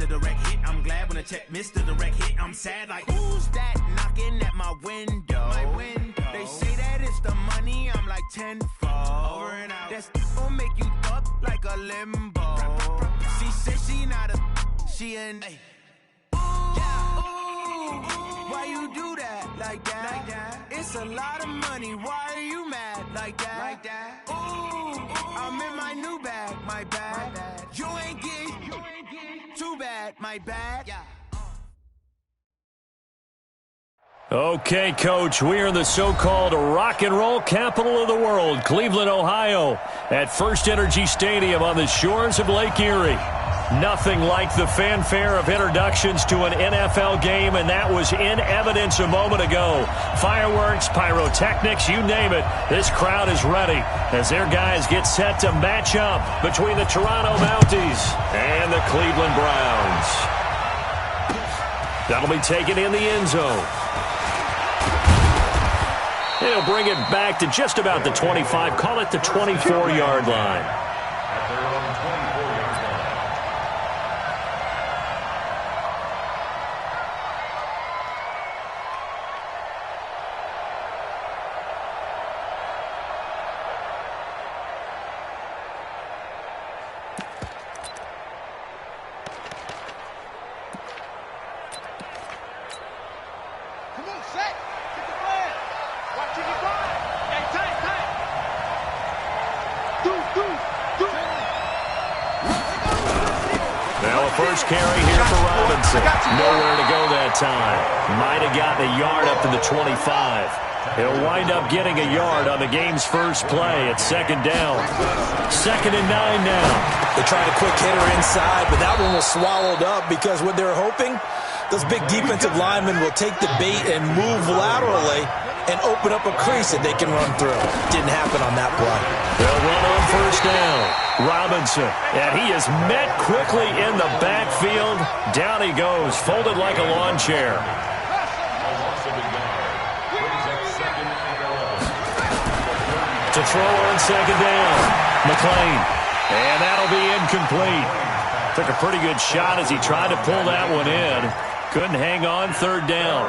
direct hit. I'm glad when I check missed the direct hit. I'm sad like, who's that knocking at my window? They say that it's the money, I'm like tenfold. Over and out. That's gonna make you up like a limbo. She said she not a, she an. Why you do that like that? It's a lot of money. Why are you mad like that? Ooh, I'm in my new bag, my bad. You ain't getting too bad, my bad. Okay, Coach, we are in the so-called rock and roll capital of the world, Cleveland, Ohio, at First Energy Stadium on the shores of Lake Erie. Nothing like the fanfare of introductions to an NFL game, and that was in evidence a moment ago. Fireworks, pyrotechnics, you name it. This crowd is ready as their guys get set to match up between the Toronto Mounties and the Cleveland Browns. That'll be taken in the end zone. He'll bring it back to just about the 25, call it the 24-yard line. First carry here for Robinson. Nowhere to go that time. Might have gotten a yard up to the 25. He'll wind up getting a yard on the game's first play at second down. 2nd and 9 now. They tried a quick hitter inside, but that one was swallowed up because what they're hoping, those big defensive linemen will take the bait and move laterally and open up a crease that they can run through. Didn't happen on that play. They'll run on first down. Robinson, and he is met quickly in the backfield. Down he goes, folded like a lawn chair. To throw on second down, McLean. And that'll be incomplete. Took a pretty good shot as he tried to pull that one in. Couldn't hang on third down.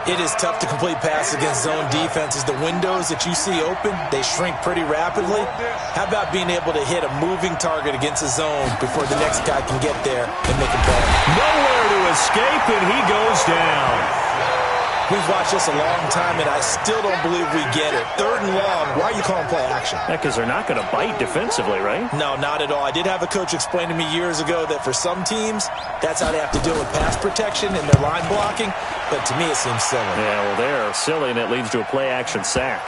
It is tough to complete passes against zone defenses. The windows that you see open, they shrink pretty rapidly. How about being able to hit a moving target against a zone before the next guy can get there and make a play? Nowhere to escape, and he goes down. We've watched this a long time, and I still don't believe we get it. 3rd and long, why are you calling play action? Yeah, because they're not going to bite defensively, right? No, not at all. I did have a coach explain to me years ago that for some teams, that's how they have to deal with pass protection and their line blocking. But to me, it seems silly. Yeah, well, they're silly, and it leads to a play-action sack.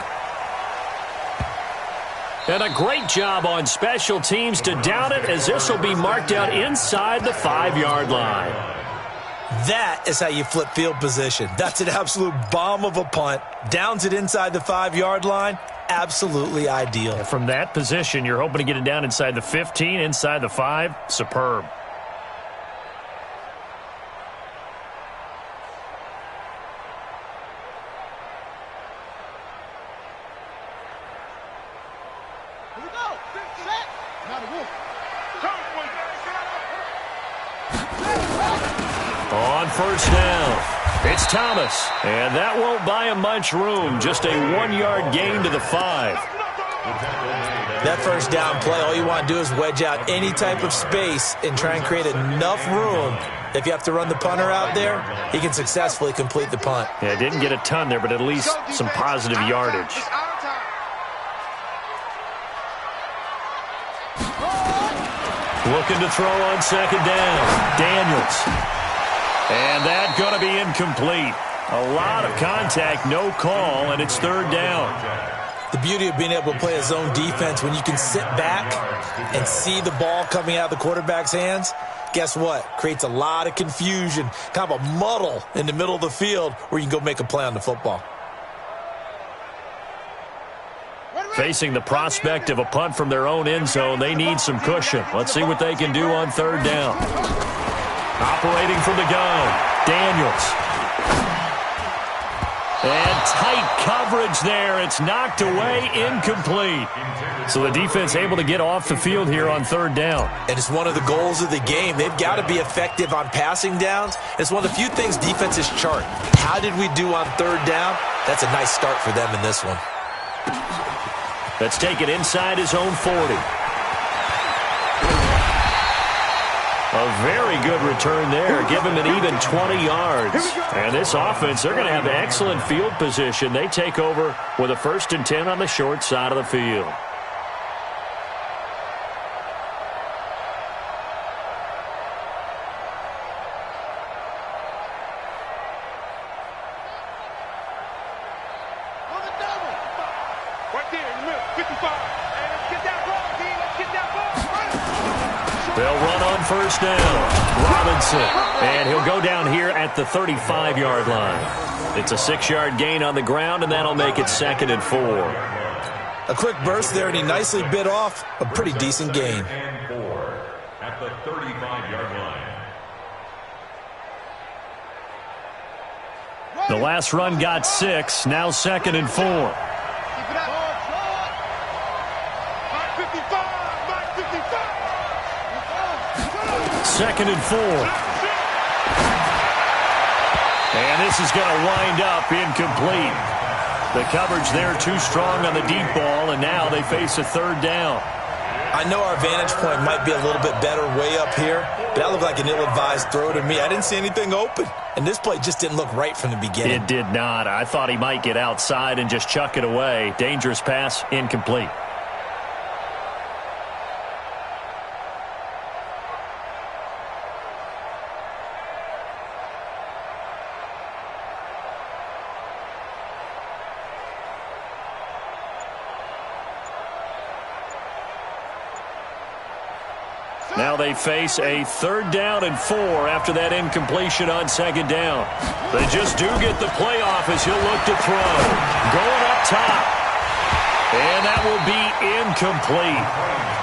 And a great job on special teams to down it, as this will be marked out inside the 5-yard line. That is how you flip field position. That's an absolute bomb of a punt. Downs it inside the 5-yard line. Absolutely ideal. And from that position, you're hoping to get it down inside the 15, inside the 5. Superb. Here we go. Set. Now the wolf. On first down, it's Thomas. And that won't buy him much room. Just a 1-yard gain to the 5. That first down play, all you want to do is wedge out any type of space and try and create enough room. If you have to run the punter out there, he can successfully complete the punt. Yeah, didn't get a ton there, but at least some positive yardage. Looking to throw on second down. Daniels. And that's going to be incomplete. A lot of contact, no call, and it's 3rd down. The beauty of being able to play a zone defense when you can sit back and see the ball coming out of the quarterback's hands, guess what? Creates a lot of confusion, kind of a muddle in the middle of the field where you can go make a play on the football. Facing the prospect of a punt from their own end zone, they need some cushion. Let's see what they can do on 3rd down. Operating from the gun, Daniels. And tight coverage there. It's knocked away, incomplete. So the defense able to get off the field here on third down. And it's one of the goals of the game. They've got to be effective on passing downs. It's one of the few things defenses chart. How did we do on third down? That's a nice start for them in this one. Let's take it inside his own 40. A very good return there. Give him an even 20 yards. And this offense, they're going to have excellent field position. They take over with a 1st and 10 on the short side of the field. They'll run on 1st down. Robinson. And he'll go down here at the 35-yard line. It's a 6-yard gain on the ground, and that'll make it 2nd and 4. A quick burst there, and he nicely bit off a pretty decent gain. And 4 at the 35-yard line. The last run got 6. Now 2nd and 4. 2nd and 4. And this is going to wind up incomplete. The coverage there too strong on the deep ball, and now they face a 3rd down. I know our vantage point might be a little bit better way up here, but that looked like an ill-advised throw to me. I didn't see anything open, and this play just didn't look right from the beginning. It did not. I thought he might get outside and just chuck it away. Dangerous pass, incomplete. Now they face a 3rd down and 4 after that incompletion on 2nd down. They just do get the playoff as he'll look to throw. Going up top. And that will be incomplete.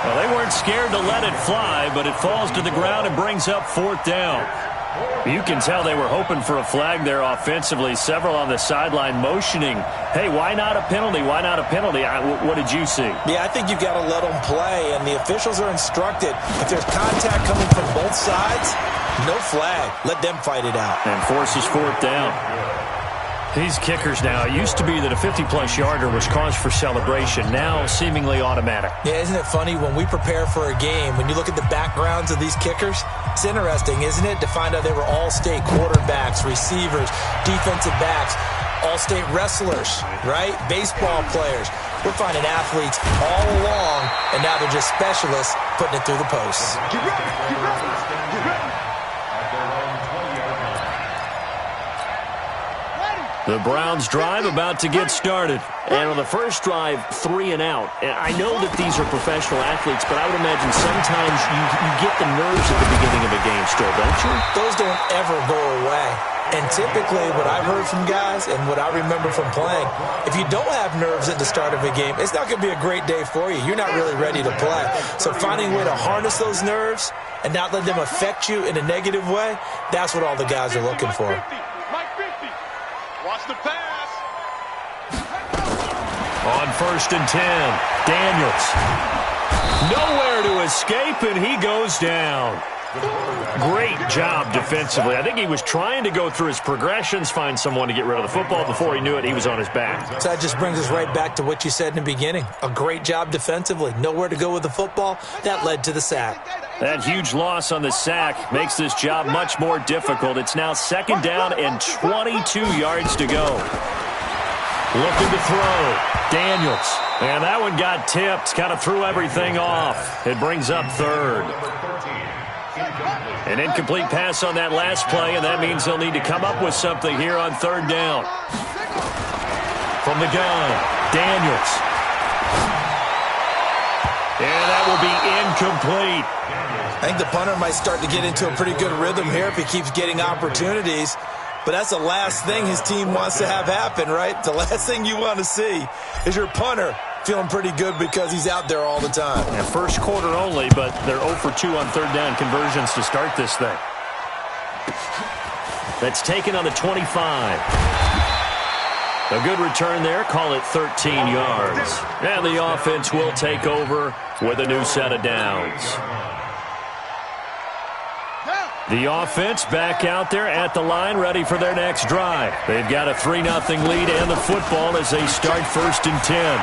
Well, they weren't scared to let it fly, but it falls to the ground and brings up 4th down. You can tell they were hoping for a flag there offensively. Several on the sideline motioning, hey, why not a penalty? Why not a penalty? What did you see? Yeah, I think you've got to let them play, and the officials are instructed. If there's contact coming from both sides, no flag. Let them fight it out. And forces 4th down. These kickers now, it used to be that a 50-plus yarder was cause for celebration. Now seemingly automatic. Yeah, isn't it funny when we prepare for a game, when you look at the backgrounds of these kickers, it's interesting, isn't it, to find out they were all-state quarterbacks, receivers, defensive backs, all-state wrestlers, right? Baseball players. We're finding athletes all along, and now they're just specialists putting it through the posts. Get ready, get ready, get ready. The Browns drive about to get started. And on the first drive, 3 and out. And I know that these are professional athletes, but I would imagine sometimes you get the nerves at the beginning of a game still, don't you? Those don't ever go away. And typically what I've heard from guys and what I remember from playing, if you don't have nerves at the start of a game, it's not going to be a great day for you. You're not really ready to play. So finding a way to harness those nerves and not let them affect you in a negative way, that's what all the guys are looking for. Watch the pass. On 1st and 10, Daniels. Nowhere to escape, and he goes down. Great job defensively. I think he was trying to go through his progressions, find someone to get rid of the football. Before he knew it, he was on his back. So that just brings us right back to what you said in the beginning. A great job defensively. Nowhere to go with the football. That led to the sack. That huge loss on the sack makes this job much more difficult. It's now 2nd down and 22 yards to go. Looking to throw. Daniels. And that one got tipped. Kind of threw everything off. It brings up 3rd. An incomplete pass on that last play, and that means they'll need to come up with something here on 3rd down. From the gun, Daniels. And that will be incomplete. I think the punter might start to get into a pretty good rhythm here if he keeps getting opportunities. But that's the last thing his team wants to have happen, right? The last thing you want to see is your punter feeling pretty good because he's out there all the time. Yeah, first quarter only, but they're 0 for 2 on 3rd down conversions to start this thing. That's taken on the 25. A good return there. Call it 13 yards. And the offense will take over with a new set of downs. The offense back out there at the line, ready for their next drive. They've got a 3-0 lead and the football as they start 1st and 10.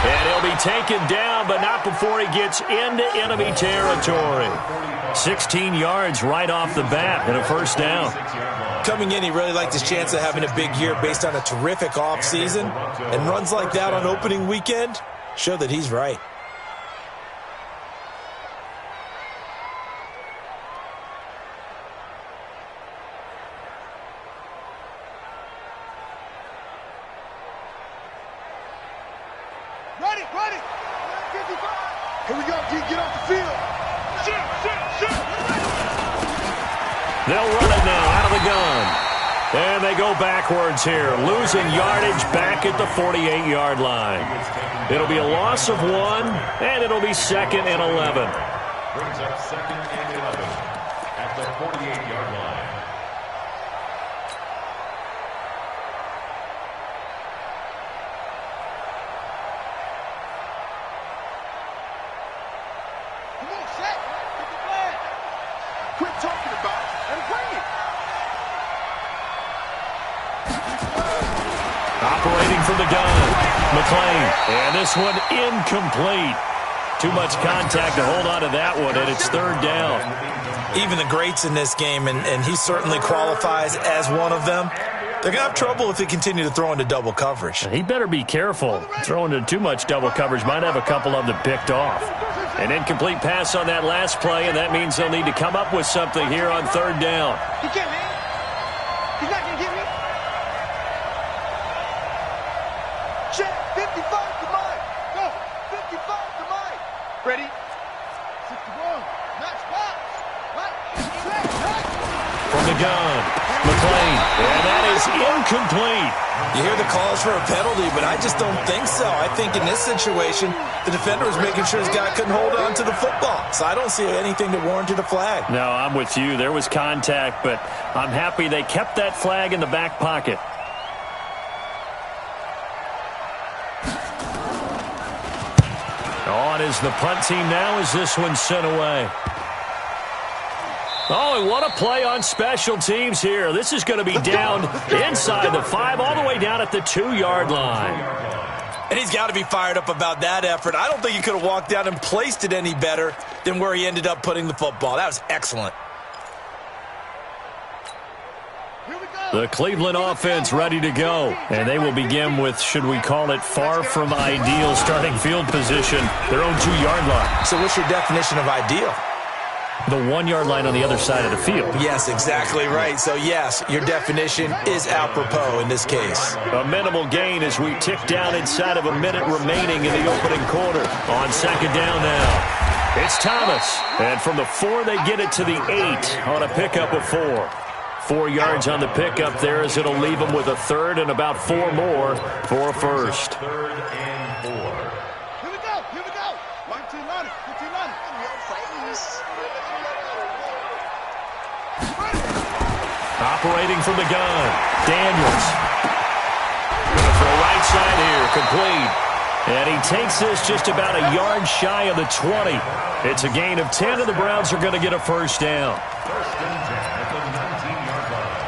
And he'll be taken down, but not before he gets into enemy territory. 16 yards right off the bat and a 1st down. Coming in, he really liked his chance of having a big year based on a terrific offseason. And runs like that on opening weekend show that he's right. Ready. Here we go, D. Get off the field. Shoot. They'll run it now out of the gun. And they go backwards here, losing yardage back at the 48-yard line. It'll be a loss of 1, and it'll be 2nd and 11. Brings up 2nd and 11 at the 48-yard line. Come on, set. Get the flag. Quit talking about it and bring it. Operating from the gun, McClain. And this one incomplete. Too much contact to hold on to that one, and it's 3rd down. Even the greats in this game, and he certainly qualifies as one of them, they're going to have trouble if they continue to throw into double coverage. He better be careful. Throwing into too much double coverage might have a couple of them picked off. An incomplete pass on that last play, and that means they'll need to come up with something here on 3rd down. He can't, man. He's not going to get me. Check. 55 to mine. Go. 55 to mine. Ready? 61. Nice pass. Right. From the gun, McClain. And that is incomplete. You hear the calls for a penalty, but I just don't think so. I think in this situation, the defender was making sure his guy couldn't hold on to the football. So I don't see anything that warranted a flag. No, I'm with you. There was contact, but I'm happy they kept that flag in the back pocket. On is the punt team now as this one's sent away. Oh, and what a play on special teams here. This is going to be down inside the 5, all the way down at the 2-yard line. And he's got to be fired up about that effort. I don't think he could have walked down and placed it any better than where he ended up putting the football. That was excellent. The Cleveland offense ready to go. And they will begin with, should we call it, far from ideal starting field position, their own 2-yard line. So what's your definition of ideal? The 1-yard line on the other side of the field. Yes, exactly right. So, yes, your definition is apropos in this case. A minimal gain as we tick down inside of a minute remaining in the opening quarter. On 2nd down now. It's Thomas. And from the 4, they get it to the 8 on a pickup of 4. 4 yards on the pickup there as it'll leave them with a 3rd and about 4 more for a 1st. 3rd and 4. Here we go. 15 on it. Operating from the gun, Daniels. Going for a right side here, complete. And he takes this just about a yard shy of the 20. It's a gain of 10, and the Browns are going to get a 1st down. 1st and 10 at the 19-yard line.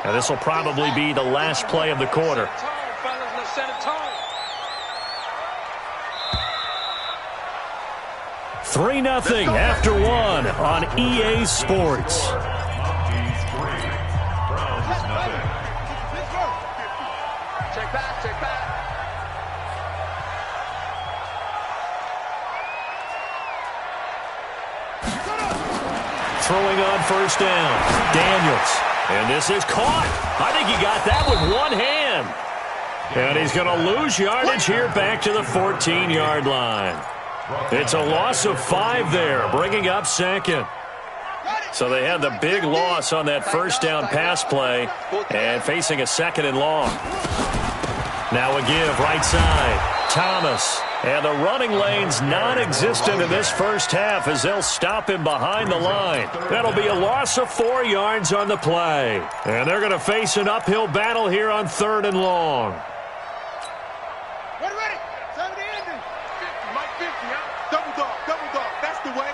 Now this will probably be the last play of the quarter. 3-0 after 1 on EA Sports. Check back. Throwing on 1st down, Daniels. And this is caught. I think he got that with one hand. And he's going to lose yardage here back to the 14-yard line. It's a loss of 5 there, bringing up 2nd. So they had the big loss on that 1st down pass play and facing a 2nd and long. Now a give right side. Thomas. And the running lane's non-existent in this first half as they'll stop him behind the line. That'll be a loss of 4 yards on the play. And they're going to face an uphill battle here on 3rd and long. Ready. 70 ending. 50, Mike 50, huh? Double dog. That's the way.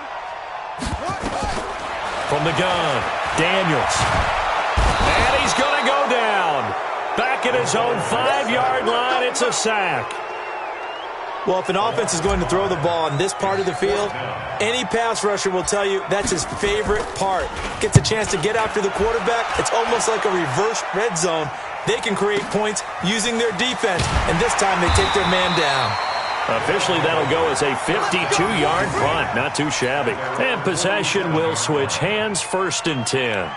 From the gun, Daniels. And he's going to go down. Back at his own 5-yard line, it's a sack. Well, if an offense is going to throw the ball in this part of the field, any pass rusher will tell you that's his favorite part. Gets a chance to get after the quarterback. It's almost like a reverse red zone. They can create points using their defense, and this time they take their man down. Officially, that'll go as a 52-yard punt. Not too shabby. And possession will switch hands, 1st and 10.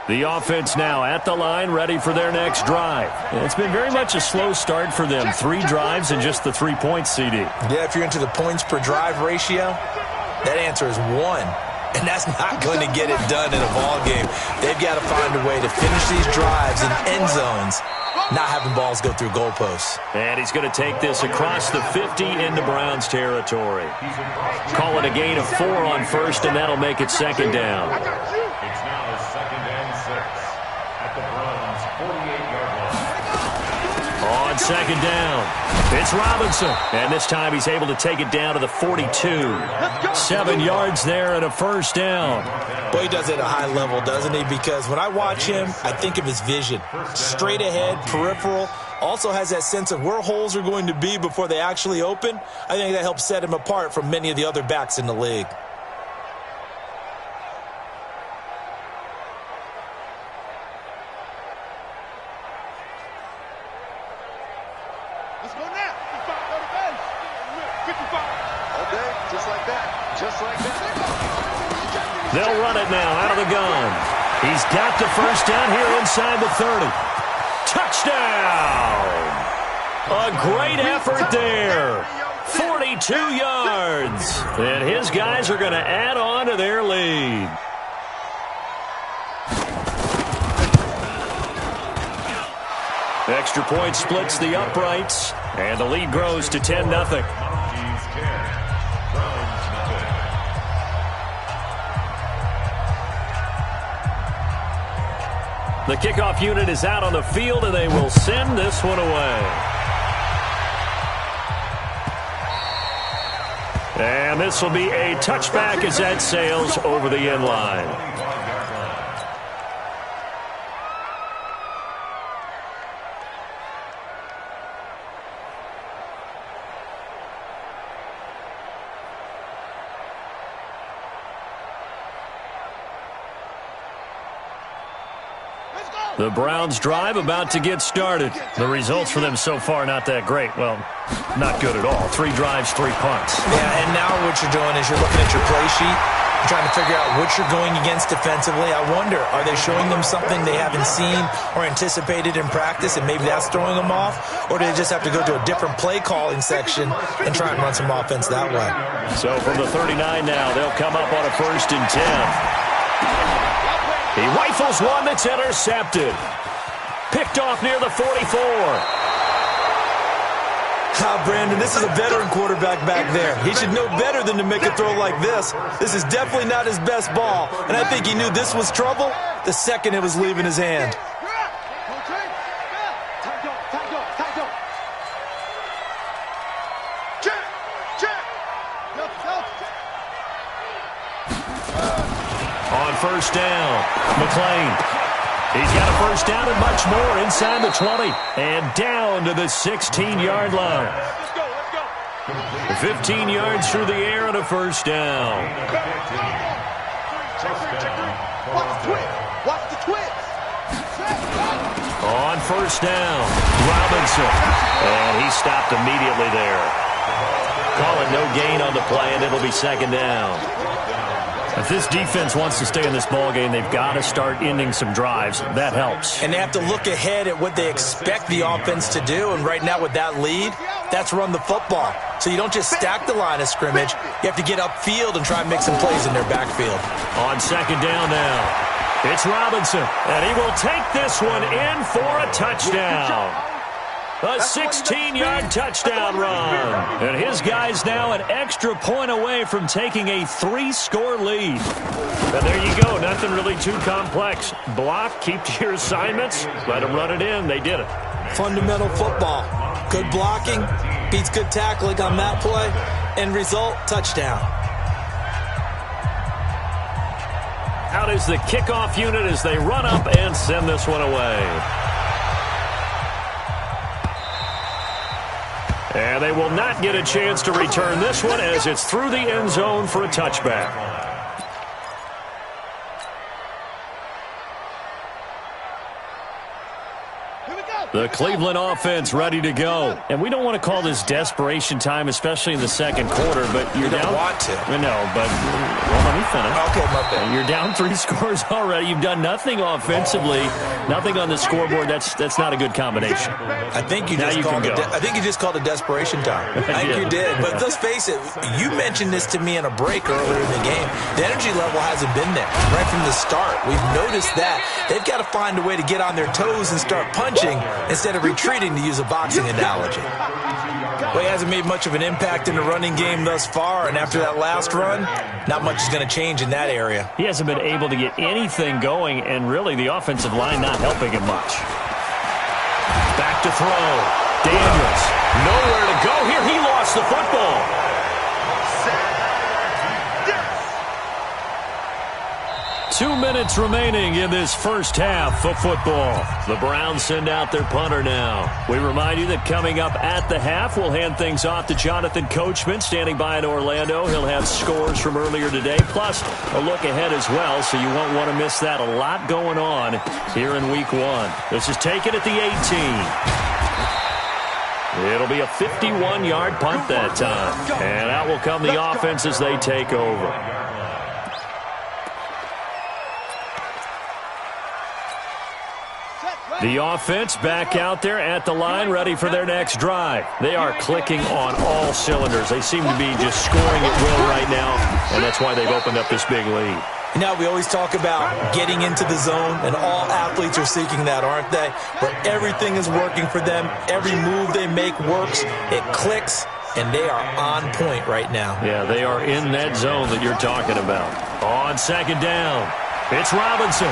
The offense now at the line, ready for their next drive. It's been very much a slow start for them. 3 drives and just the 3 points, CD. Yeah, if you're into the points per drive ratio, that answer is 1. And that's not going to get it done in a ball game. They've got to find a way to finish these drives in end zones, not having balls go through goalposts. And he's going to take this across the 50 into Browns territory. Call it a gain of 4 on 1st, and that'll make it 2nd down. It's now 2nd and 6 at the Browns' 48-yard line. On 2nd down, it's Robinson. And this time he's able to take it down to the 42. 7 yards there and a 1st down. Well, he does it at a high level, doesn't he? Because when I watch him, I think of his vision. Straight ahead, peripheral. Also has that sense of where holes are going to be before they actually open. I think that helps set him apart from many of the other backs in the league. Let's go now. 55, go to base. 55. All day, just like that. They'll run it now out of the gun. He's got the 1st down here inside the 30. Touchdown! A great effort there. 42 yards. And his guys are going to add on to their lead. Extra point splits the uprights, and the lead grows to 10-0. The kickoff unit is out on the field, and they will send this one away. And this will be a touchback as that sails over the end line. The Browns drive about to get started. The results for them so far not that great. Well, not good at all. 3 drives, 3 punts. Yeah, and now what you're doing is you're looking at your play sheet, trying to figure out what you're going against defensively. I wonder, are they showing them something they haven't seen or anticipated in practice, and maybe that's throwing them off? Or do they just have to go to a different play calling section and try and run some offense that way? So from the 39 now, they'll come up on a 1st and 10. He rifles one that's intercepted. Picked off near the 44. Brandon, this is a veteran quarterback back there. He should know better than to make a throw like this. This is definitely not his best ball, and I think he knew this was trouble the second it was leaving his hand. On 1st down, McLean. He's got a 1st down and much more inside the 20 and down to the 16-yard line. Let's go. 15 yards through the air and a 1st down. Watch the twist. On 1st down, Robinson. And he stopped immediately there. Call it no gain on the play, and it'll be 2nd down. If this defense wants to stay in this ballgame, they've got to start ending some drives. That helps. And they have to look ahead at what they expect the offense to do. And right now with that lead, that's run the football. So you don't just stack the line of scrimmage. You have to get upfield and try and make some plays in their backfield. On 2nd down now. It's Robinson, and he will take this one in for a touchdown. A 16-yard touchdown run. And his guy's now an extra point away from taking a 3-score lead. And there you go. Nothing really too complex. Block, keep to your assignments, let them run it in. They did it. Fundamental football. Good blocking, beats good tackling on that play. End result, touchdown. Out is the kickoff unit as they run up and send this one away. And they will not get a chance to return this one as it's through the end zone for a touchback. The Cleveland offense ready to go. And we don't want to call this desperation time, especially in the second quarter, but you're down. You don't want to. No, but well, let me finish. Okay, my bad. You're down 3 scores already. You've done nothing offensively, nothing on the scoreboard. That's not a good combination. I think you just called it desperation time. I think you did. But let's face it, you mentioned this to me in a break earlier in the game. The energy level hasn't been there right from the start. We've noticed that. They've got to find a way to get on their toes and start punching instead of retreating, to use a boxing analogy. Well, he hasn't made much of an impact in the running game thus far, and after that last run, not much is going to change in that area. He hasn't been able to get anything going, and really the offensive line not helping him much. Back to throw. Daniels. Nowhere to go here. He lost the football. 2 minutes remaining in this first half of football. The Browns send out their punter now. We remind you that coming up at the half, we'll hand things off to Jonathan Coachman, standing by in Orlando. He'll have scores from earlier today, plus a look ahead as well, so you won't want to miss that. A lot going on here in Week 1. This is taken at the 18. It'll be a 51-yard punt that time. And out will come the offense as they take over. The offense back out there at the line, ready for their next drive. They are clicking on all cylinders. They seem to be just scoring at will right now, and that's why they've opened up this big lead. Now, we always talk about getting into the zone, and all athletes are seeking that, aren't they? Where everything is working for them. Every move they make works. It clicks, and they are on point right now. Yeah, they are in that zone that you're talking about. On second down, it's Robinson.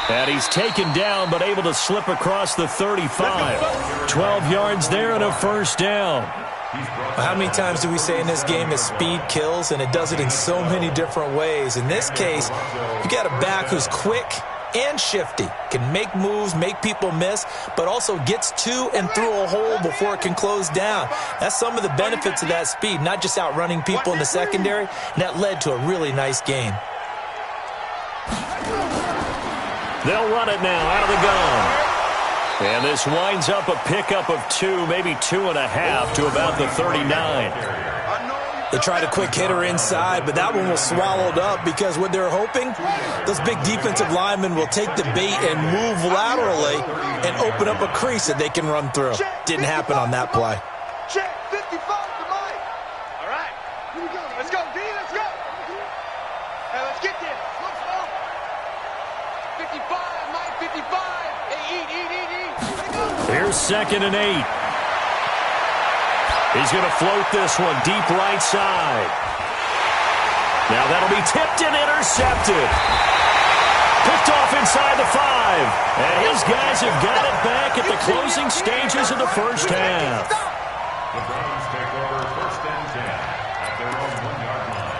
And he's taken down, but able to slip across the 35. 12 yards there and a first down. How many times do we say in this game that speed kills, and it does it in so many different ways? In this case, you got a back who's quick and shifty, can make moves, make people miss, but also gets to and through a hole before it can close down. That's some of the benefits of that speed, not just outrunning people in the secondary, and that led to a really nice game. They'll run it now out of the gun. And this winds up a pickup of 2, maybe 2.5 to about the 39. They tried a quick hitter inside, but that one was swallowed up because what they're hoping, those big defensive linemen will take the bait and move laterally and open up a crease that they can run through. Didn't happen on that play. Check 55 to Mike. All right. Here we go. Let's go, D. Let's go. Hey, let's get this. Let's go. 55, Mike, 55. Hey, eat. Here's 2nd and 8. He's going to float this one deep right side. Now that'll be tipped and intercepted. Picked off inside the 5. And his guys have got it back at the closing stages of the first half. The Browns take over 1st and 10 at their own 1-yard line.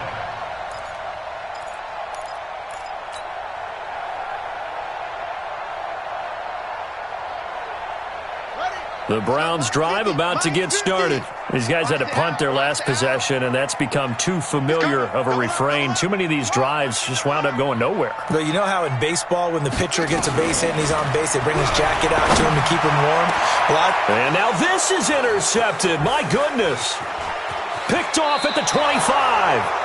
The Browns drive about to get started. These guys had to punt their last possession, and that's become too familiar of a refrain. Too many of these drives just wound up going nowhere. But you know how in baseball, when the pitcher gets a base hit and he's on base, they bring his jacket out to him to keep him warm? And now this is intercepted. My goodness. Picked off at the 25.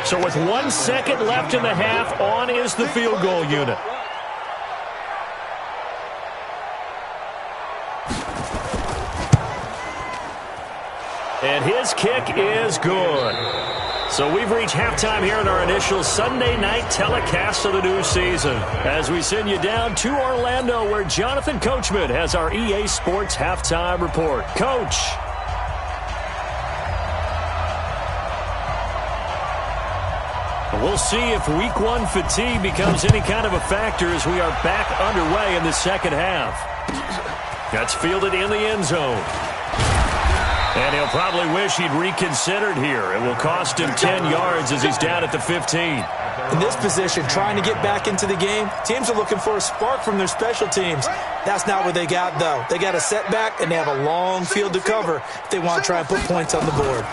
So with 1 second left in the half, on is the field goal unit. And his kick is good. So we've reached halftime here in our initial Sunday night telecast of the new season. As we send you down to Orlando, where Jonathan Coachman has our EA Sports halftime report. Coach. We'll see if week one fatigue becomes any kind of a factor as we are back underway in the second half. That's fielded in the end zone. And he'll probably wish he'd reconsidered here. It will cost him 10 yards as he's down at the 15. In this position, trying to get back into the game, teams are looking for a spark from their special teams. That's not what they got, though. They got a setback, and they have a long field to cover if they want to try and put points on the board.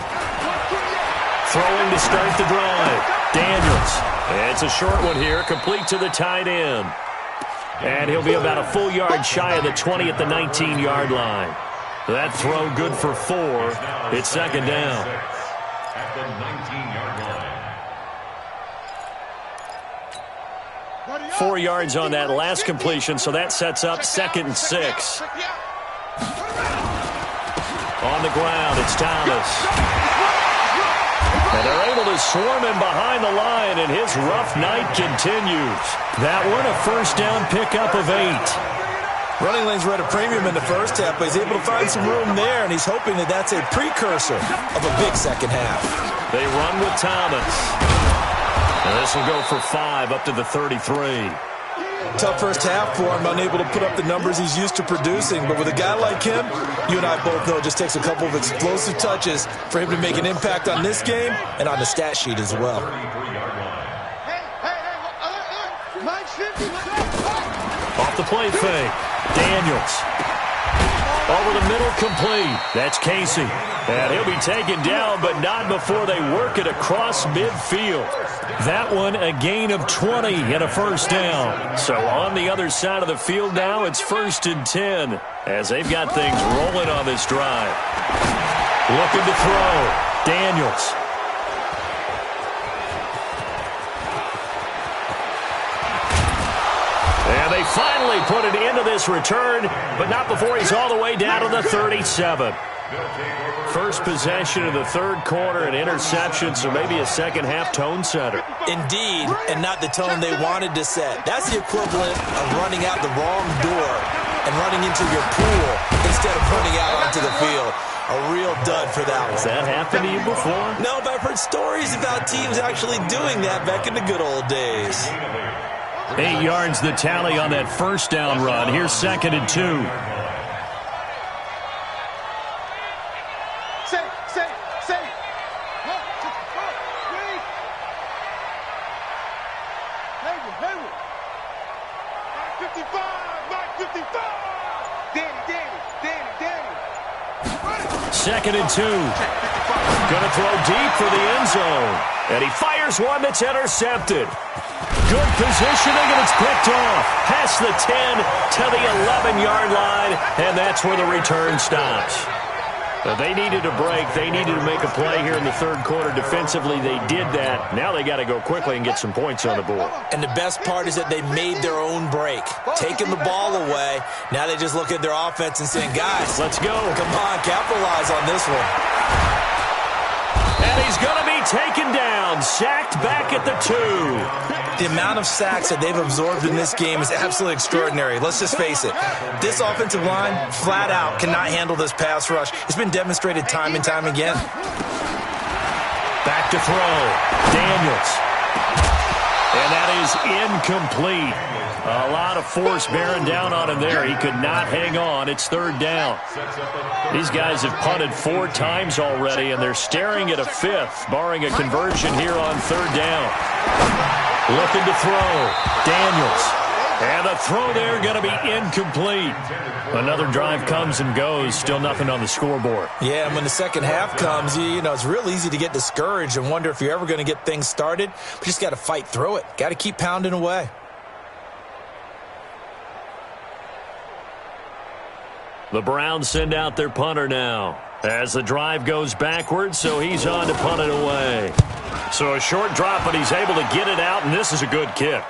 Throwing to start the drive. Daniels. It's a short one here, complete to the tight end. And he'll be about a full yard shy of the 20 at the 19-yard line. That throw good for 4. It's second down. At the 19-yard line. 4 yards on that last completion, so that sets up 2nd and 6. On the ground, it's Thomas. And they're able to swarm him behind the line, and his rough night continues. That one, a first down pickup of 8. Running lanes were at a premium in the first half, but he's able to find some room there, and he's hoping that that's a precursor of a big second half. They run with Thomas. And this will go for 5 up to the 33. Tough first half for him, unable to put up the numbers he's used to producing. But with a guy like him, you and I both know it just takes a couple of explosive touches for him to make an impact on this game and on the stat sheet as well. Off the play fake. Daniels. Over the middle, complete. That's Quisey. And he'll be taken down, but not before they work it across midfield. That one, a gain of 20 and a first down. So on the other side of the field now, it's 1st and 10 as they've got things rolling on this drive. Looking to throw. Daniels. And they finally put an end to this return, but not before he's all the way down to the 37. First possession of the third quarter, an interception, so maybe a second half tone setter. Indeed, and not the tone they wanted to set. That's the equivalent of running out the wrong door and running into your pool instead of running out onto the field. A real dud for that one. Has that happened to you before? No, but I've heard stories about teams actually doing that back in the good old days. 8 yards the tally on that first down run. Here's 2nd and 2. Second and 2. Going to throw deep for the end zone. And he fires one that's intercepted. Good positioning, and it's picked off. Past the 10 to the 11-yard line, and that's where the return stops. But they needed a break. They needed to make a play here in the third quarter. Defensively, they did that. Now they got to go quickly and get some points on the board. And the best part is that they made their own break. Taking the ball away. Now they just look at their offense and saying, guys, let's go. Come on, capitalize on this one. And he's going to be taken down. Sacked back at the 2. The amount of sacks that they've absorbed in this game is absolutely extraordinary. Let's just face it. This offensive line, flat out, cannot handle this pass rush. It's been demonstrated time and time again. Back to throw. Daniels. And that is incomplete. A lot of force bearing down on him there. He could not hang on. It's 3rd down. These guys have punted 4 times already, and they're staring at a 5th, barring a conversion here on 3rd down. Looking to throw. Daniels. And the throw there going to be incomplete. Another drive comes and goes. Still nothing on the scoreboard. Yeah, and when the second half comes, you know, it's real easy to get discouraged and wonder if you're ever going to get things started. But you just got to fight through it. Got to keep pounding away. The Browns send out their punter now as the drive goes backwards, so he's on to punt it away. So a short drop, but he's able to get it out, and this is a good kick.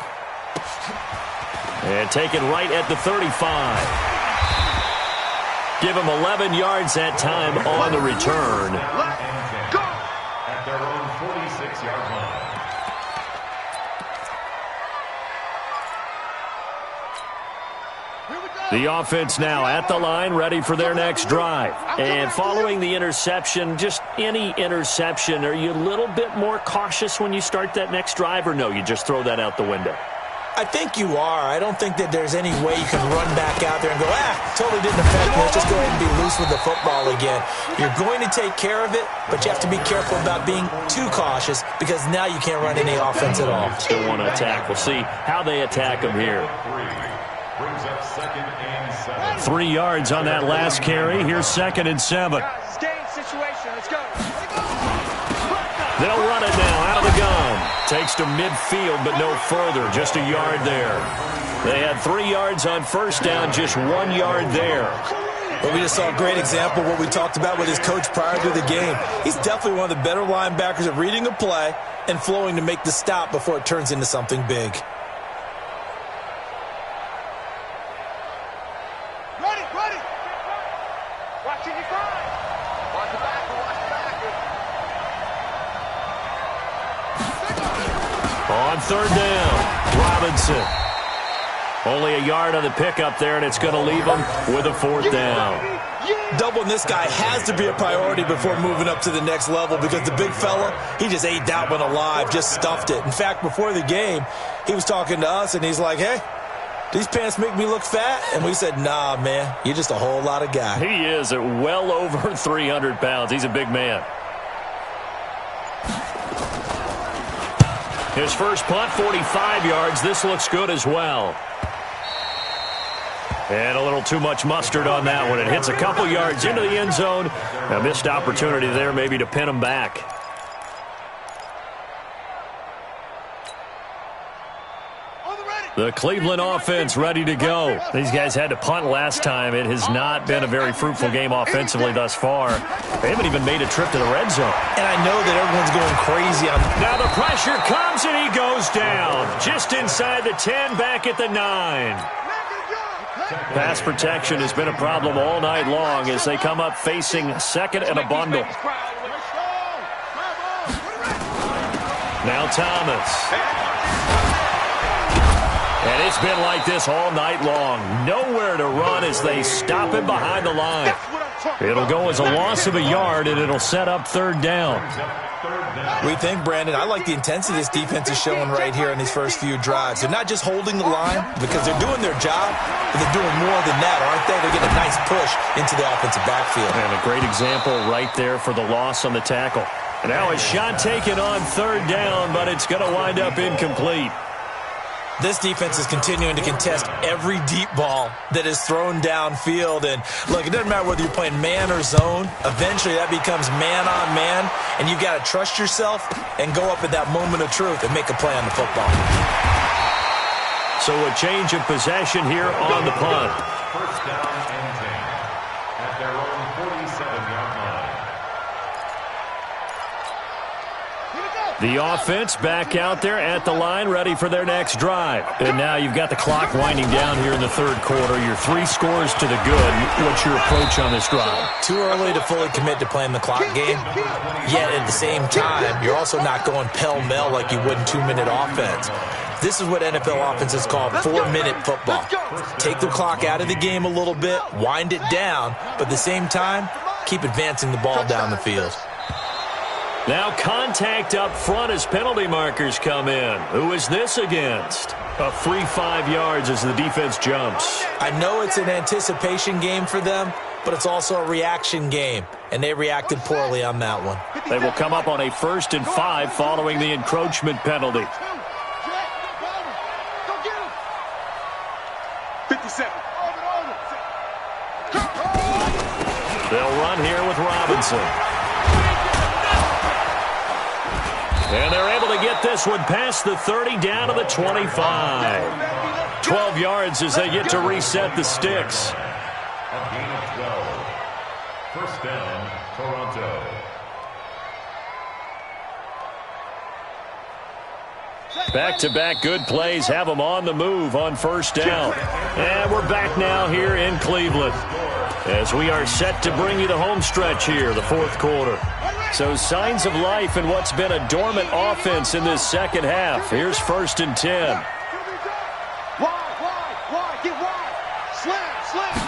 And taken right at the 35. Give him 11 yards that time on the return. Go! At their own 46-yard line. The offense now at the line, ready for their next drive. And following the interception, just any interception, are you a little bit more cautious when you start that next drive, or no, you just throw that out the window? I think you are. I don't think that there's any way you can run back out there and go, totally didn't affect me. Let's just go ahead and be loose with the football again. You're going to take care of it, but you have to be careful about being too cautious because now you can't run any offense at all. Still want to attack. We'll see how they attack them here. Brings up 2nd and 7. 3 yards on that last carry. Here's 2nd and 7. Guys, game situation. Let's go. They'll run it now out of the gun. Takes to midfield, but no further. Just a yard there. They had 3 yards on first down, just 1 yard there. Well, we just saw a great example of what we talked about with his coach prior to the game. He's definitely one of the better linebackers at reading a play and flowing to make the stop before it turns into something big. Ready. Watch it, you find. Watch the back. On 3rd down, Robinson. Only a yard on the pickup there, and it's going to leave him with a 4th down. Doubling this guy has to be a priority before moving up to the next level because the big fella, he just ate that one alive, just stuffed it. In fact, before the game, he was talking to us, and he's like, hey, these pants make me look fat? And we said, nah, man, you're just a whole lot of guy. He is at well over 300 pounds. He's a big man. His first punt, 45 yards. This looks good as well. And a little too much mustard on that one. It hits a couple yards into the end zone. A missed opportunity there maybe to pin him back. The Cleveland offense ready to go. These guys had to punt last time. It has not been a very fruitful game offensively thus far. They haven't even made a trip to the red zone. And I know that everyone's going crazy on... Now the pressure comes and he goes down. Just inside the 10, back at the 9. Pass protection has been a problem all night long as they come up facing 2nd and a bundle. Now Thomas. And it's been like this all night long. Nowhere to run as they stop him behind the line. It'll go as a loss of a yard, and it'll set up 3rd down. We think, Brandon, I like the intensity this defense is showing right here in these first few drives. They're not just holding the line because they're doing their job, but they're doing more than that, aren't they? They're getting a nice push into the offensive backfield. And a great example right there for the loss on the tackle. And now a shot taken on 3rd down, but it's going to wind up incomplete. This defense is continuing to contest every deep ball that is thrown downfield. And, look, it doesn't matter whether you're playing man or zone. Eventually, that becomes man on man, and you got to trust yourself and go up at that moment of truth and make a play on the football. So a change of possession here on the punt. First down and 10 at their own 47-yard line. The offense back out there at the line, ready for their next drive. And now you've got the clock winding down here in the 3rd quarter. Your 3 scores to the good. What's your approach on this drive? Too early to fully commit to playing the clock game. Yet at the same time, you're also not going pell-mell like you would in 2-minute offense. This is what NFL offenses call 4-minute football. Take the clock out of the game a little bit, wind it down, but at the same time, keep advancing the ball down the field. Now contact up front as penalty markers come in. Who is this against? A free 5 yards as the defense jumps. I know it's an anticipation game for them, but it's also a reaction game, and they reacted poorly on that one. They will come up on a 1st and 5 following the encroachment penalty. 57. They'll run here with Robinson. And they're able to get this one past the 30 down to the 25. 12 yards as they get to reset the sticks. A gain of 12. First down, Toronto. Back-to-back good plays have them on the move on first down. And we're back now here in Cleveland. as we are set to bring you the home stretch here, the fourth quarter. So signs of life in what's been a dormant offense in this second half. Here's 1st and 10. Wide, get wide. Slam.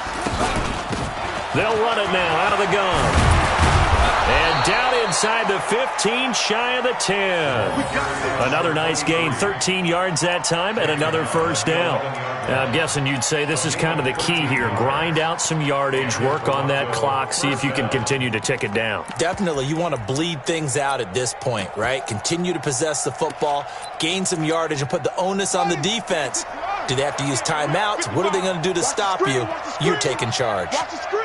They'll run it now out of the gun. And down inside the 15, shy of the 10. Another nice gain, 13 yards that time, and another first down. Now, I'm guessing you'd say this is kind of the key here. Grind out some yardage, work on that clock, see if you can continue to tick it down. Definitely, you want to bleed things out at this point, right? Continue to possess the football, gain some yardage, and put the onus on the defense. Do they have to use timeouts? What are they going to do to stop you? You're taking charge. Watch the screen.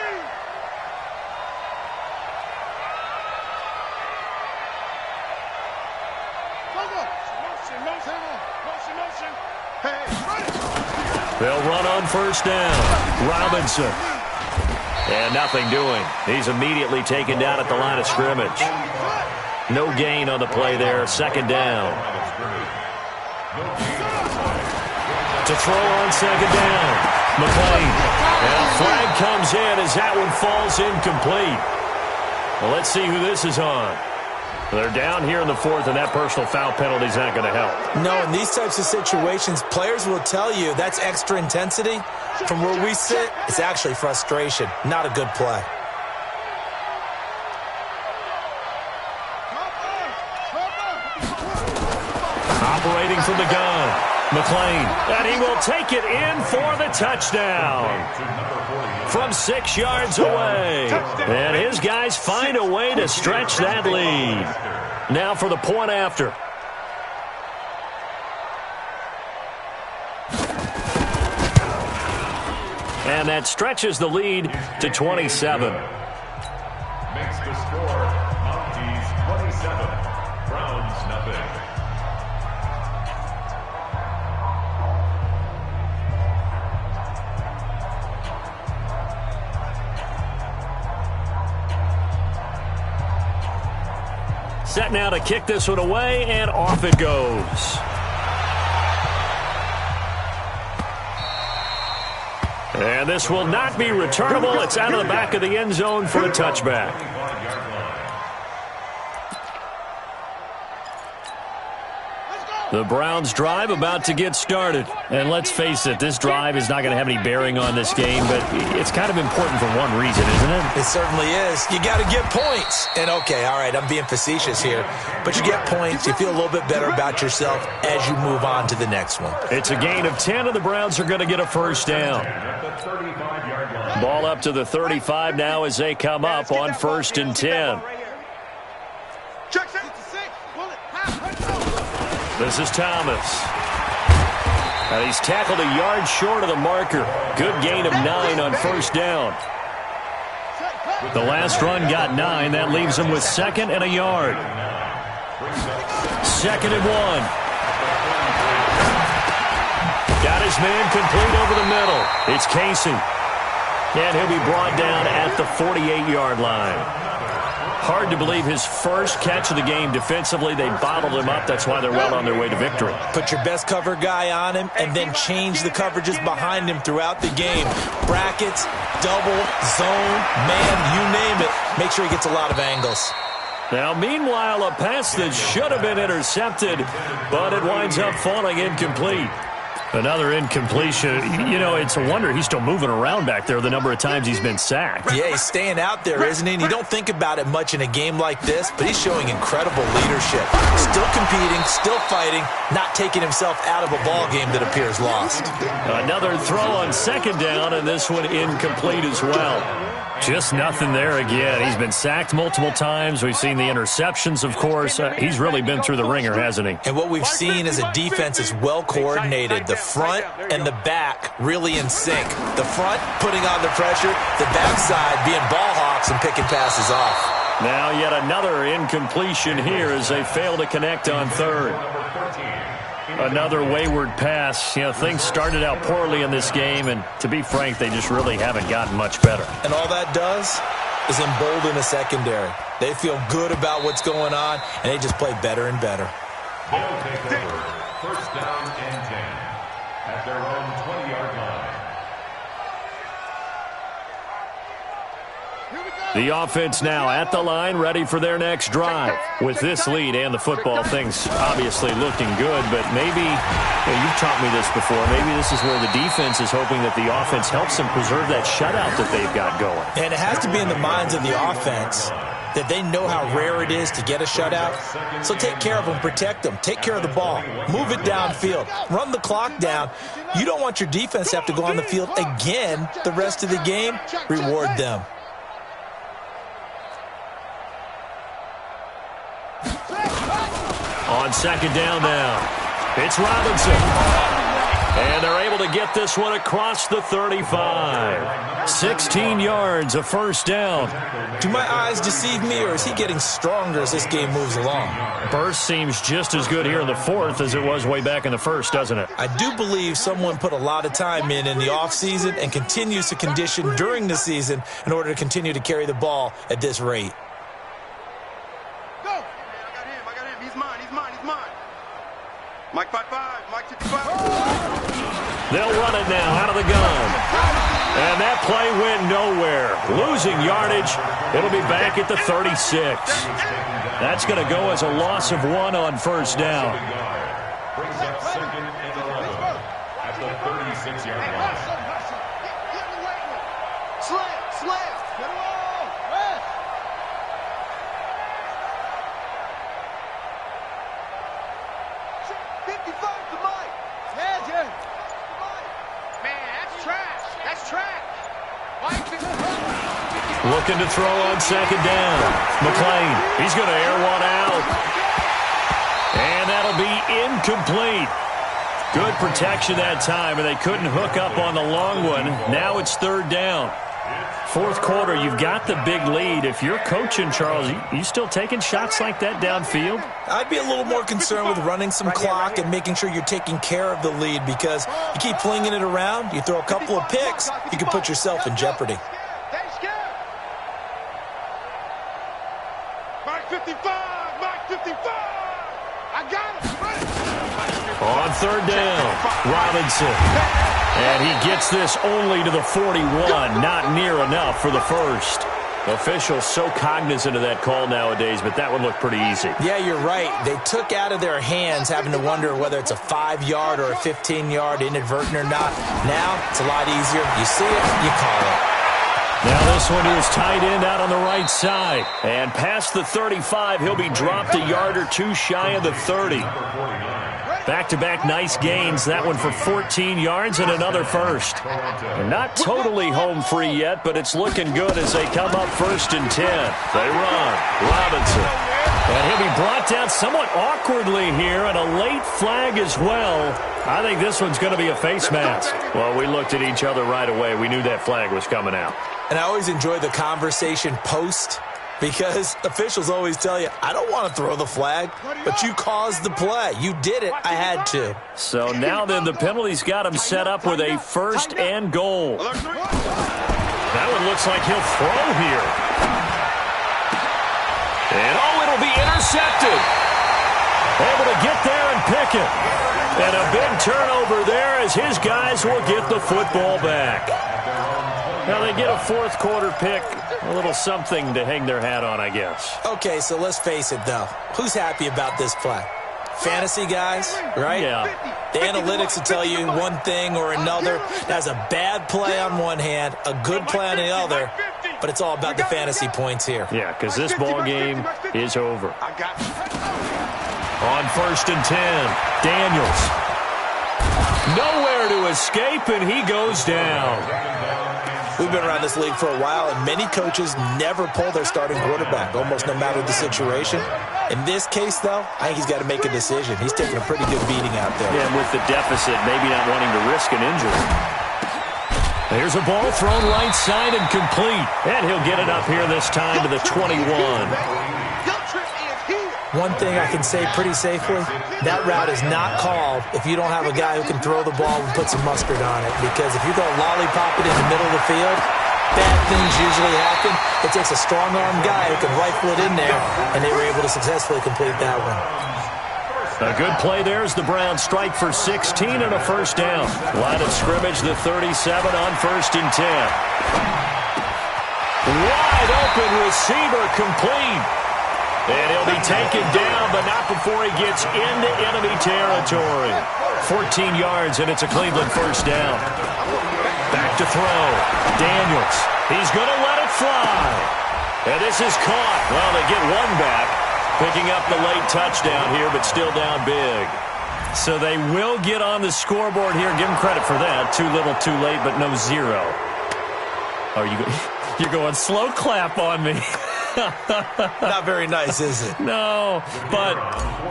They'll run on first down. Robinson. And nothing doing. He's immediately taken down at the line of scrimmage. No gain on the play there. Second down. To throw on second down. McClain. And a flag comes in as that one falls incomplete. Well, let's see who this is on. They're down here in the fourth, and that personal foul penalty is not going to help. No, in these types of situations, players will tell you that's extra intensity. From where we sit, it's actually frustration. Not a good play. Operating from the gun, McClain, and he will take it in for the touchdown. From 6 yards away. And his guys find a way to stretch that lead. Now for the point after. And that stretches the lead to 27. Makes the score Mounties 27, Browns nothing. Set now to kick this one away, and off it goes. And this will not be returnable. It's out of the back of the end zone for a touchback. The Browns drive about to get started. And let's face it, this drive is not going to have any bearing on this game, but it's kind of important for one reason, isn't it? It certainly is. You got to get points. And okay, all right, I'm being facetious here, but you get points, you feel a little bit better about yourself as you move on to the next one. It's a gain of 10, and the Browns are going to get a first down. Ball up to the 35 now as they come up on 1st and 10. This is Thomas. And he's tackled a yard short of the marker. Good gain of 9 on first down. The last run got 9. That leaves him with 2nd and a yard. 2nd and 1. Got his man complete over the middle. It's Casey. And he'll be brought down at the 48-yard line. Hard to believe his first catch of the game defensively. They bottled him up. That's why they're well on their way to victory. Put your best cover guy on him and then change the coverages behind him throughout the game. Brackets, double, zone, man, you name it. Make sure he gets a lot of angles. Now, meanwhile, a pass that should have been intercepted, but it winds up falling incomplete. Another incompletion. You know, it's a wonder he's still moving around back there the number of times he's been sacked. Yeah, he's staying out there, isn't he? And you don't think about it much in a game like this, but he's showing incredible leadership. Still competing, still fighting, not taking himself out of a ball game that appears lost. Another throw on second down, and this one incomplete as well. Just nothing there again. He's been sacked multiple times. We've seen the interceptions, of course. He's really been through the ringer, hasn't he? And what we've seen is a defense is well coordinated. The front and the back really in sync. The front putting on the pressure, the backside being ball hawks and picking passes off. Now yet another incompletion here as they fail to connect on third. Another wayward pass. You know, things started out poorly in this game, and to be frank, they just really haven't gotten much better. And all that does is embolden the secondary. They feel good about what's going on, and they just play better and better. They'll take over. First down and 10 at their own 20-yard line. The offense now at the line, ready for their next drive. With this lead and the football, things obviously looking good, but maybe, you've taught me this before, maybe this is where the defense is hoping that the offense helps them preserve that shutout that they've got going. And it has to be in the minds of the offense that they know how rare it is to get a shutout. So take care of them, protect them, take care of the ball, move it downfield, run the clock down. You don't want your defense to have to go on the field again the rest of the game. Reward them. On second down now, it's Robinson. And they're able to get this one across the 35. 16 yards, a first down. Do my eyes deceive me, or is he getting stronger as this game moves along? Burst seems just as good here in the fourth as it was way back in the first, doesn't it? I do believe someone put a lot of time in the offseason and continues to condition during the season in order to continue to carry the ball at this rate. Mike 5-5, Mike 55. They'll run it now out of the gun. And that play went nowhere. Losing yardage. It'll be back at the 36. That's going to go as a loss of 1 on first down. Brings up second and 11 at the 36-yard line. Slam. Get him all. Rest. Looking to throw on second down. McLean, he's going to air one out. And that'll be incomplete. Good protection that time, and they couldn't hook up on the long one. Now it's third down. Fourth quarter, you've got the big lead. If you're coaching, Charles, you still taking shots like that downfield? I'd be a little more concerned with running some clock and making sure you're taking care of the lead, because you keep flinging it around, you throw a couple of picks, you can put yourself in jeopardy. Mike 55, Mike 55. I got him. On third down, Robinson. And he gets this only to the 41, not near enough for the first. Officials so cognizant of that call nowadays, but that would look pretty easy. Yeah, you're right. They took out of their hands having to wonder whether it's a 5-yard or a 15-yard, inadvertent or not. Now it's a lot easier. You see it, you call it. Now this one is tight end out on the right side. And past the 35, he'll be dropped a yard or two shy of the 30. Back-to-back nice gains. That one for 14 yards and another first. And not totally home free yet, but it's looking good as they come up first and 10. They run. Robinson. And he'll be brought down somewhat awkwardly here, and a late flag as well. I think this one's going to be a face mask. Well, we looked at each other right away. We knew that flag was coming out. And I always enjoy the conversation post, because officials always tell you, I don't want to throw the flag, but you caused the play. You did it. I had to. So now then the penalty's got him set up with a first and goal. That one looks like he'll throw here. And it'll be intercepted. Able to get there and pick it. And a big turnover there as his guys will get the football back. Now they get a fourth quarter pick. A little something to hang their hat on, I guess. Okay, so let's face it, though. Who's happy about this play? Fantasy guys, right? Yeah. The analytics will tell you one thing or another. That's a bad play on one hand, a good play on the other, but it's all about the fantasy points here. Yeah, because this ball game is over. On first and 10, Daniels. Nowhere to escape, and he goes down. We've been around this league for a while, and many coaches never pull their starting quarterback, almost no matter the situation. In this case, though, I think he's got to make a decision. He's taking a pretty good beating out there. Yeah, and with the deficit, maybe not wanting to risk an injury. There's a ball thrown right side and complete. And he'll get it up here this time to the 21. One thing I can say pretty safely, that route is not called if you don't have a guy who can throw the ball and put some mustard on it. Because if you go lollipop it in the middle of the field, bad things usually happen. It takes a strong-arm guy who can rifle it in there, and they were able to successfully complete that one. A good play there as the Browns strike for 16 and a first down. Line of scrimmage, the 37 on first and 10. Wide open receiver complete. And he'll be taken down, but not before he gets into enemy territory. 14 yards, and it's a Cleveland first down. Back to throw. Daniels. He's going to let it fly. And this is caught. Well, they get one back. Picking up the late touchdown here, but still down big. So they will get on the scoreboard here. Give them credit for that. Too little, too late, but no zero. Oh, you're going slow clap on me. Not very nice, is it? No, but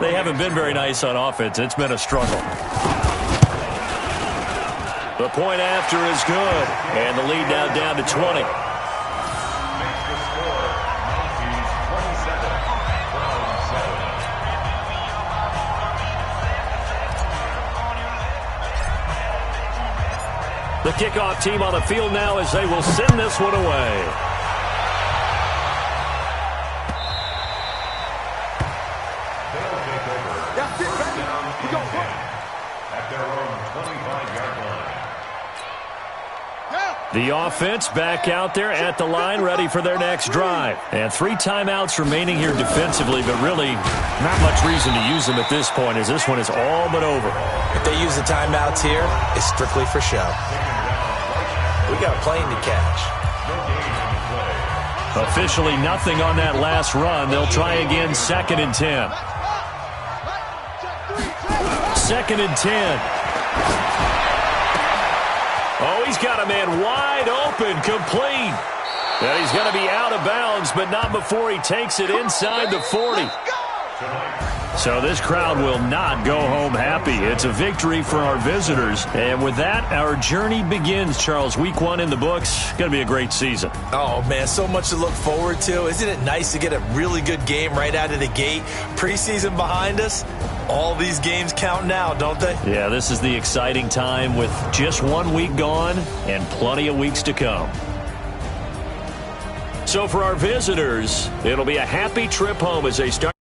they haven't been very nice on offense. It's been a struggle. The point after is good, and the lead now down to 20. Makes the score Monkeys 27, Browns 7. The kickoff team on the field now as they will send this one away. They'll take over. That's it, baby. Down We go. at their own 25-yard line. The offense back out there at the line, ready for their next drive. And 3 timeouts remaining here defensively, but really not much reason to use them at this point, as this one is all but over. If they use the timeouts here, it's strictly for show. We got a plane to catch. Officially nothing on that last run. They'll try again, 2nd and 10. 2nd and 10. Oh, he's got a man wide open, complete. And he's going to be out of bounds, but not before he takes it inside the 40. So this crowd will not go home happy. It's a victory for our visitors. And with that, our journey begins, Charles. Week 1 in the books. Going to be a great season. Oh, man, so much to look forward to. Isn't it nice to get a really good game right out of the gate? Preseason behind us. All these games count now, don't they? Yeah, this is the exciting time with just 1 week gone and plenty of weeks to come. So for our visitors, it'll be a happy trip home as they start.